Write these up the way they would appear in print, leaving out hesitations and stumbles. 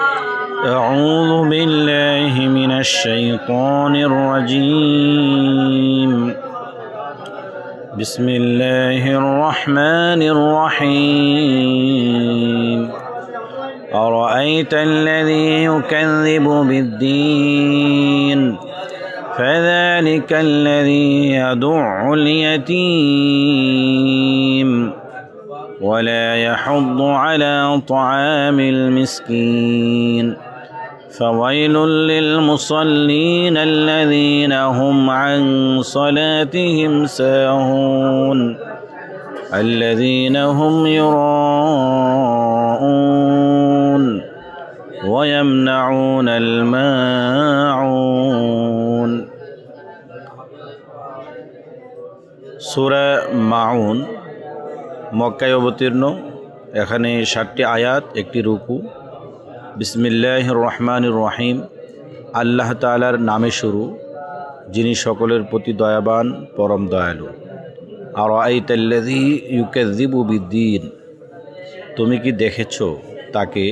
أعوذ بالله من الشيطان الرجيم بسم الله الرحمن الرحيم أرأيت الذي يكذب بالدين فذلك الذي يدع اليتيم ولا يحض على طعام المسكين فويل للمصلين الذين هم عن صلاتهم ساهون الذين هم يراءون ويمنعون الماعون সূরা মাউন মক্কায় অবতীর্ণ। এখানে 7টি আয়াত, একটি রুকু। বিসমিল্লাহির রহমানির রহিম, আল্লাহ তাআলার নামে শুরু, যিনি সকলের প্রতি দয়াবান, পরম দয়ালু। আরাআইতাল্লাযী ইউকাযযিবু বিদ্দীন, তুমি কি দেখেছ তাকে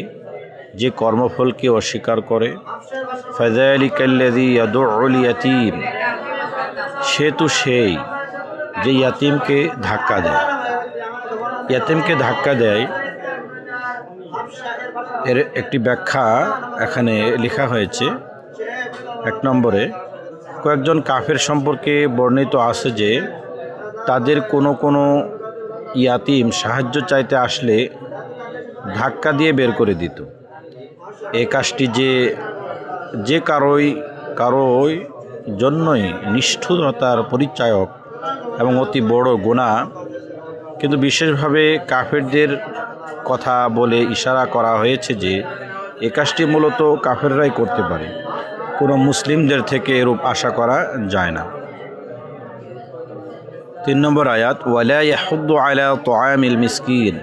যে কর্মফলকে অস্বীকার করে? ফাযালিকাল্লাযী ইয়াদুউল ইয়াতীম, সে তো সেই যে ইয়াতিমকে ধাক্কা দেয়। ইয়াতিমকে ধাক্কা দেয় এর একটি ব্যাখ্যা এখানে লেখা হয়েছে। 1 নম্বরে কয়েকজন কাফের সম্পর্কে বর্ণিত আছে যে তাদের কোনো ইয়াতিম সাহায্য চাইতে আসলে ধাক্কা দিয়ে বের করে দিত। এই কাজটি যে কারোই জন্যই নিষ্ঠুরতার পরিচায়ক এবং অতি বড় গুনাহ, কিন্তু বিশেষভাবে কাফেরদের কথা বলে ইশারা করা হয়েছে যে এই কাজটি মূলত কাফেররাই করতে পারে, কোনো মুসলিমদের থেকে এরূপ আশা করা যায় না। 3 নম্বর আয়াত, ওয়ালা ইয়াহুদ্দু আলা তুআমিল মিসকিন,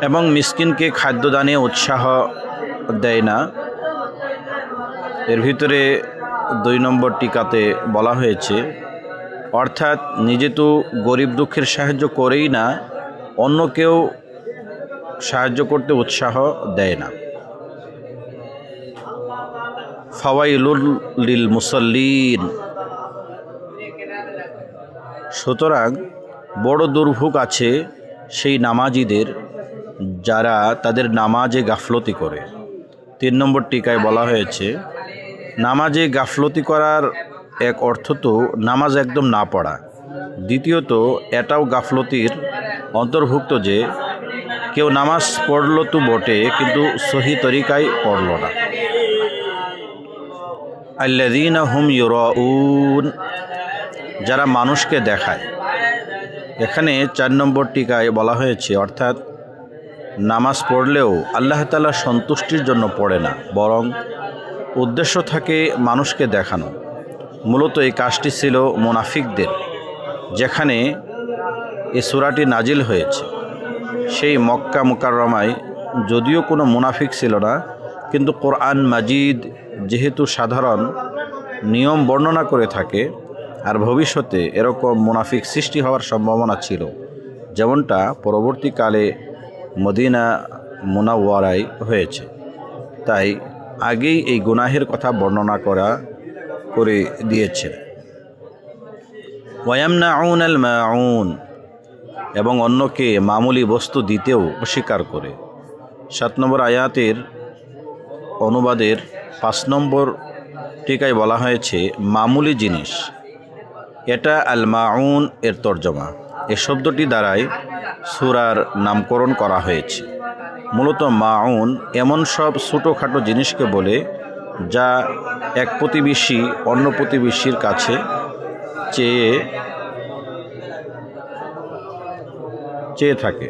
এবং মিসকিনকে খাদ্যদানে উৎসাহ দেয় না। এর ভিতরে 2 নম্বর টিকাতে বলা হয়েছে, অর্থাৎ নিজে তো গরিব দুঃখের সাহায্য করেই না, অন্যকেও সাহায্য করতে উৎসাহ দেয় না। ফাওয়াইলুল লিল মুসাল্লিন, সুতরাং বড় দুর্ভোগ আছে সেই নামাজিদের যারা তাদের নামাজে গাফলতি করে। 3 নম্বর টিকায় বলা হয়েছে, নামাজে গাফলতি করার এক অর্থ তো নামাজ একদম না পড়া, দ্বিতীয়ত এটাও গাফলতির অন্তর্ভুক্ত যে কেউ নামাজ পড়ল তো বটে কিন্তু সহি তরিকায় পড়ল না। আল্লাযীনা হুম ইউরাউন, যারা মানুষকে দেখায়। এখানে 4 নম্বর টিকায় বলা হয়েছে, অর্থাৎ নামাজ পড়লেও আল্লাহ তাআলার সন্তুষ্টির জন্য পড়ে না, বরং উদ্দেশ্য থাকে মানুষকে দেখানো। মূলত এই কাজটি ছিল মুনাফিকদের। যেখানে এই সূরাটি নাজিল হয়েছে সেই মক্কা মুকাররমায় যদিও কোনো মুনাফিক ছিল না, কিন্তু কোরআন মাজিদ যেহেতু সাধারণ নিয়ম বর্ণনা করে থাকে, আর ভবিষ্যতে এরকম মুনাফিক সৃষ্টি হওয়ার সম্ভাবনা ছিল, যেমনটা পরবর্তীকালে মদিনা মুনাওয়ারায় হয়েছে, তাই আগেই এই গুনাহের কথা বর্ণনা করে দিয়েছে। ওয়ায়ামনাউনাল মাউন, এবং অন্যকে মামুলি বস্তু দিতেও অস্বীকার করে। 7 নম্বর আয়াতের অনুবাদের 5 নম্বর টিকায় বলা হয়েছে মামুলি জিনিস। এটা আল মাউন এর তর্জমা। এ শব্দটি দ্বারাই সূরার নামকরণ করা হয়েছে। মূলত মাউন এমন সব ছোটোখাটো জিনিসকে বলে যা এক প্রতিবেশী অন্য প্রতিবেশীর কাছে চেয়ে থাকে,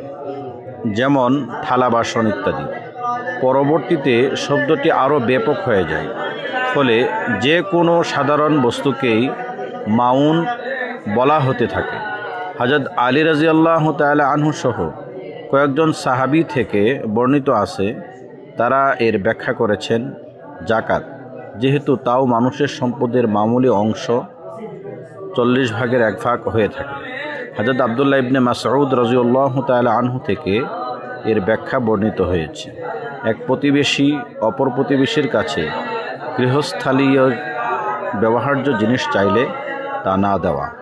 যেমন থালা বাসন ইত্যাদি। পরবর্তীতে শব্দটি আরও ব্যাপক হয়ে যায়, ফলে যে কোনো সাধারণ বস্তুকেই মাউন বলা হতে থাকে। হযরত আলী রাদিয়াল্লাহু তাআলা আনহু সহ কয়েকজন সাহাবী থেকে বর্ণিত আছে, তারা এর ব্যাখ্যা করেছেন জাকাত, যেহেতু তাও মানুষের সম্পদের মামুলি অংশ 40 ভাগের 1 ভাগ হয়ে থাকে। হযরত আব্দুল্লাহ ইবনে মাসউদ রাদিয়াল্লাহু তাআলা আনহু থেকে এর ব্যাখ্যা বর্ণিত হয়েছে। এক প্রতিবেশী অপর প্রতিবেশীর কাছে গৃহস্থালীয় ব্যবহার্য জিনিস চাইলে তা না দেওয়া।